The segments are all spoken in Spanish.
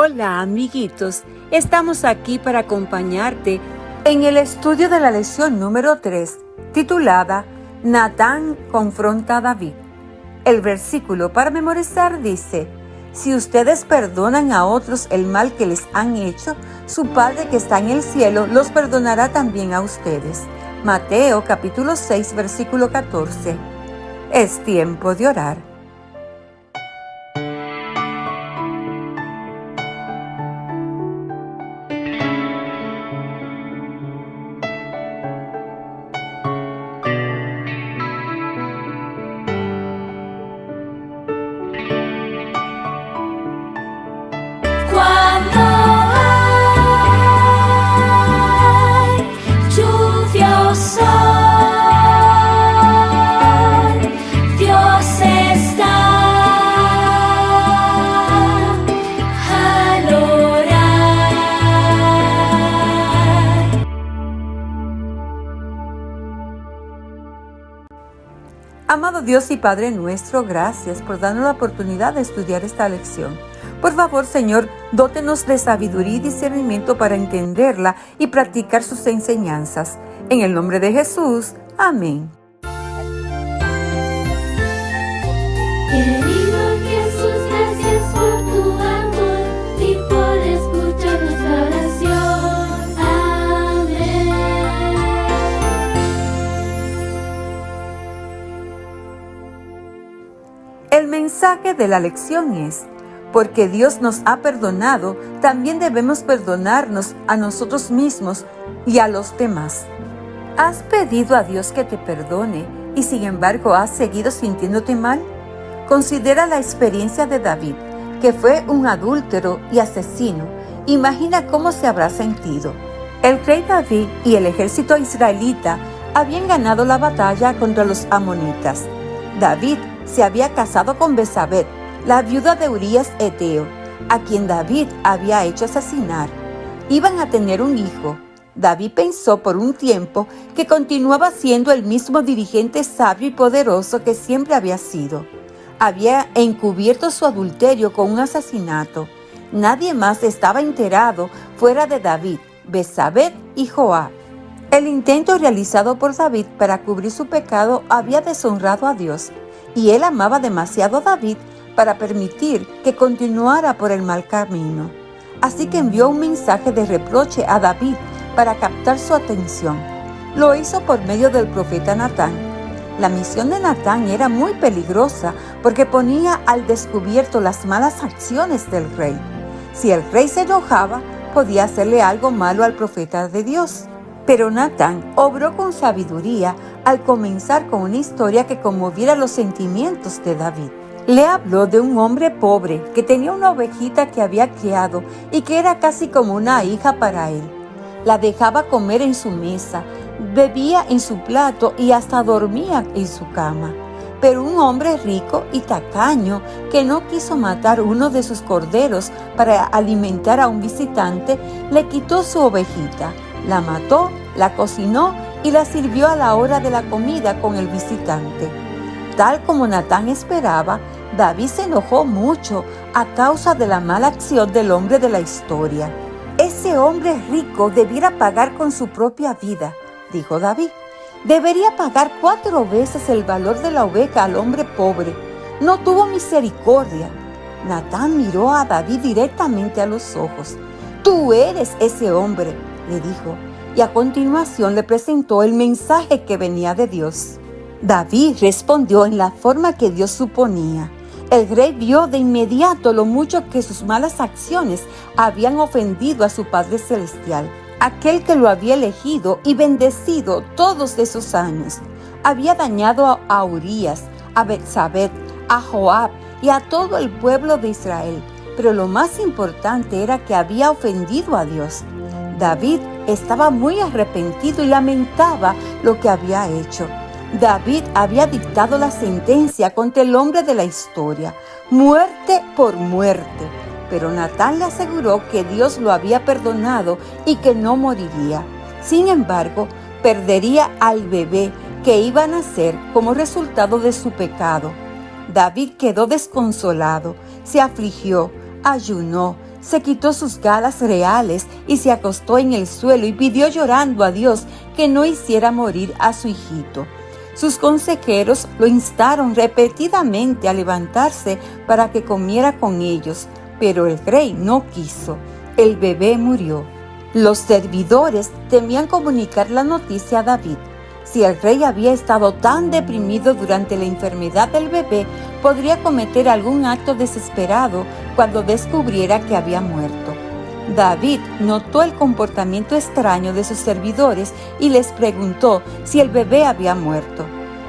Hola amiguitos, estamos aquí para acompañarte en el estudio de la lección número 3, titulada Natán confronta a David. El versículo para memorizar dice: si ustedes perdonan a otros el mal que les han hecho, su Padre que está en el cielo los perdonará también a ustedes. Mateo capítulo 6, versículo 14. Es tiempo de orar. Amado Dios y Padre nuestro, gracias por darnos la oportunidad de estudiar esta lección. Por favor, Señor, dótenos de sabiduría y discernimiento para entenderla y practicar sus enseñanzas. En el nombre de Jesús, amén. Querido Jesús, gracias por tu amor y por escuchar nuestra oración. Amén. El mensaje de la lección es: porque Dios nos ha perdonado, también debemos perdonarnos a nosotros mismos y a los demás. ¿Has pedido a Dios que te perdone y sin embargo has seguido sintiéndote mal? Considera la experiencia de David, que fue un adúltero y asesino. Imagina cómo se habrá sentido. El rey David y el ejército israelita habían ganado la batalla contra los amonitas. David se había casado con Betsabé, la viuda de Urías Eteo, a quien David había hecho asesinar. Iban a tener un hijo. David pensó por un tiempo que continuaba siendo el mismo dirigente sabio y poderoso que siempre había sido. Había encubierto su adulterio con un asesinato. Nadie más estaba enterado fuera de David, Betsabé y Joab. El intento realizado por David para cubrir su pecado había deshonrado a Dios, y él amaba demasiado a David para permitir que continuara por el mal camino. Así que envió un mensaje de reproche a David para captar su atención. Lo hizo por medio del profeta Natán. La misión de Natán era muy peligrosa porque ponía al descubierto las malas acciones del rey. Si el rey se enojaba, podía hacerle algo malo al profeta de Dios. Pero Natán obró con sabiduría al comenzar con una historia que conmoviera los sentimientos de David. Le habló de un hombre pobre que tenía una ovejita que había criado y que era casi como una hija para él. La dejaba comer en su mesa, bebía en su plato y hasta dormía en su cama. Pero un hombre rico y tacaño que no quiso matar uno de sus corderos para alimentar a un visitante, le quitó su ovejita, la mató, la cocinó y la sirvió a la hora de la comida con el visitante. Tal como Natán esperaba, David se enojó mucho a causa de la mala acción del hombre de la historia. Ese hombre rico debiera pagar con su propia vida, dijo David. Debería pagar 4 veces el valor de la oveja al hombre pobre. No tuvo misericordia. Natán miró a David directamente a los ojos. Tú eres ese hombre, le dijo, y a continuación le presentó el mensaje que venía de Dios. David respondió en la forma que Dios suponía. El rey vio de inmediato lo mucho que sus malas acciones habían ofendido a su Padre Celestial, aquel que lo había elegido y bendecido todos esos años. Había dañado a Urías, a Betsabé, a Joab y a todo el pueblo de Israel, pero lo más importante era que había ofendido a Dios. David estaba muy arrepentido y lamentaba lo que había hecho. David había dictado la sentencia contra el hombre de la historia, muerte por muerte. Pero Natán le aseguró que Dios lo había perdonado y que no moriría. Sin embargo, perdería al bebé que iba a nacer como resultado de su pecado. David quedó desconsolado, se afligió, ayunó, se quitó sus galas reales y se acostó en el suelo y pidió llorando a Dios que no hiciera morir a su hijito. Sus consejeros lo instaron repetidamente a levantarse para que comiera con ellos, pero el rey no quiso. El bebé murió. Los servidores temían comunicar la noticia a David. Si el rey había estado tan deprimido durante la enfermedad del bebé, podría cometer algún acto desesperado cuando descubriera que había muerto. David notó el comportamiento extraño de sus servidores y les preguntó si el bebé había muerto.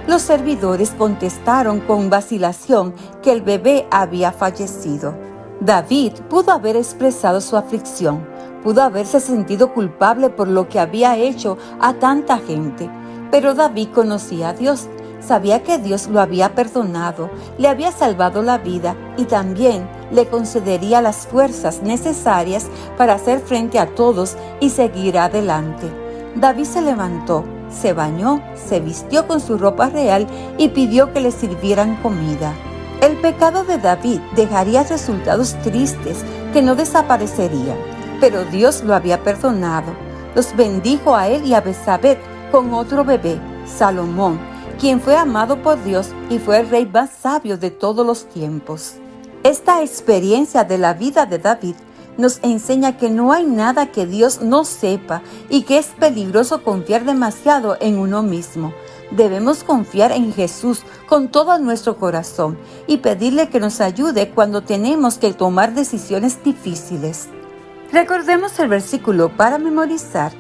Los servidores contestaron con vacilación que el bebé había fallecido. David pudo haber expresado su aflicción, pudo haberse sentido culpable por lo que había hecho a tanta gente. Pero David conocía a Dios, sabía que Dios lo había perdonado, le había salvado la vida y también le concedería las fuerzas necesarias para hacer frente a todos y seguir adelante. David se levantó, se bañó, se vistió con su ropa real y pidió que le sirvieran comida. El pecado de David dejaría resultados tristes que no desaparecerían, pero Dios lo había perdonado. Los bendijo a él y a Betsabé con otro bebé, Salomón, quien fue amado por Dios y fue el rey más sabio de todos los tiempos. Esta experiencia de la vida de David nos enseña que no hay nada que Dios no sepa y que es peligroso confiar demasiado en uno mismo. Debemos confiar en Jesús con todo nuestro corazón y pedirle que nos ayude cuando tenemos que tomar decisiones difíciles. Recordemos el versículo para memorizar.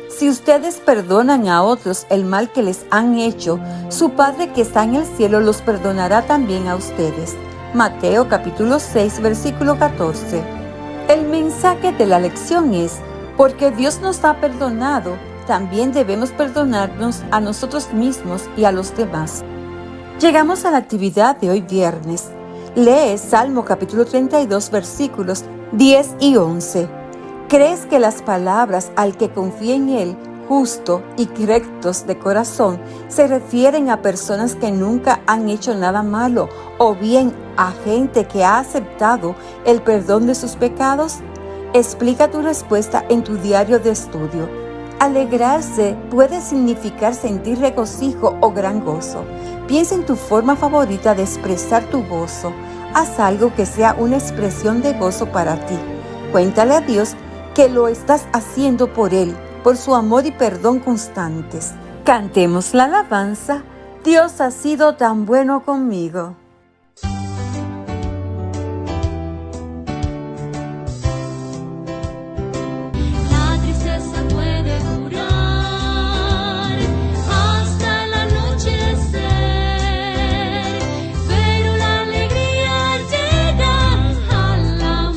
Si ustedes perdonan a otros el mal que les han hecho, su Padre que está en el cielo los perdonará también a ustedes. Mateo capítulo 6, versículo 14. El mensaje de la lección es, porque Dios nos ha perdonado, también debemos perdonarnos a nosotros mismos y a los demás. Llegamos a la actividad de hoy viernes. Lee Salmo capítulo 32, versículos 10 y 11. ¿Crees que las palabras al que confía en Él, justo y rectos de corazón, se refieren a personas que nunca han hecho nada malo o bien a gente que ha aceptado el perdón de sus pecados? Explica tu respuesta en tu diario de estudio. Alegrarse puede significar sentir regocijo o gran gozo. Piensa en tu forma favorita de expresar tu gozo. Haz algo que sea una expresión de gozo para ti. Cuéntale a Dios que lo estás haciendo por Él, por su amor y perdón constantes. Cantemos la alabanza. Dios ha sido tan bueno conmigo. La tristeza puede durar hasta el anochecer, pero la alegría llega al amanecer.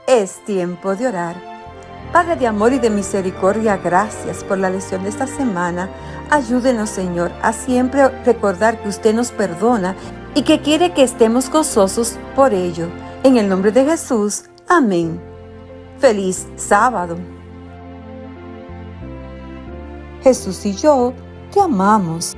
Es tiempo de orar. Padre de amor y de misericordia, gracias por la lección de esta semana. Ayúdenos, Señor, a siempre recordar que usted nos perdona y que quiere que estemos gozosos por ello. En el nombre de Jesús, amén. Feliz sábado. Jesús y yo te amamos.